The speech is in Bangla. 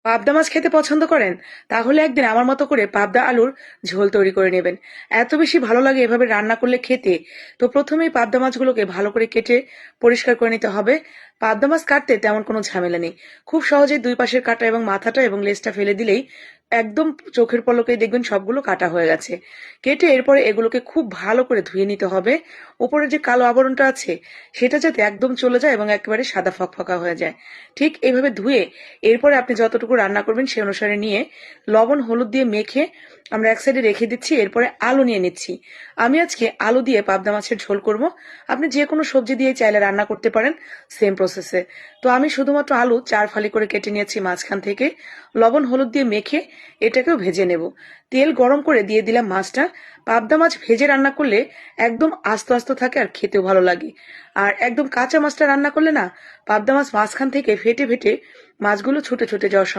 পাবদা মাছ খেতে পছন্দ করেন? তাহলে একদিন আমার মতো করে পাবদা আলুর ঝোল তৈরি করে নেবেন। এত বেশি ভালো লাগে এভাবে রান্না করলে খেতে। তো প্রথমেই পাবদা মাছগুলোকে ভালো করে কেটে পরিষ্কার করে নিতে হবে। পাবদা মাছ কাটতে তেমন কোনো ঝামেলা নেই। খুব সহজেই দুই পাশের কাঁটা এবং মাথাটা এবং লেজটা ফেলে দিলেই একদম চোখের পলকেই দেখবেন সবগুলো কাটা হয়ে গেছে। কেটে এরপরে এগুলোকে খুব ভালো করে ধুয়ে নিতে হবে। উপরে যে কালো আবরণটা আছে সেটা যাতে একদম চলে যায় এবং একেবারে সাদা ফকফকা হয়ে যায়। ঠিক এইভাবে ধুয়ে এরপরে আপনি যতটুকু রান্না করবেন সে অনুসারে নিয়ে লবণ হলুদ দিয়ে মেখে আমরা এক সাইডে রেখে দিচ্ছি। এরপরে আলু নিয়ে নিচ্ছি। আমি আজকে আলু দিয়ে পাবদা মাছের ঝোল করব। আপনি যে কোনো সবজি দিয়ে চাইলে রান্না করতে পারেন সেম প্রসেসে। তো আমি শুধুমাত্র আলু 4 ফালি করে কেটে নিয়েছি মাঝখান থেকে। লবণ হলুদ দিয়ে মেখে এটাকেও ভেজে নেব। তেল গরম করে দিয়ে দিলাম মাছটা। পাবদা মাছ ভেজে রান্না করলে একদম আস্ত আস্ত থাকে আর খেতেও ভালো লাগে। আর একদম কাঁচা মাছটা রান্না করলে না পাবদা মাছ মাঝখান থেকে ফেটে ফেটে মাছগুলো ছুটে ছুটে যাওয়ার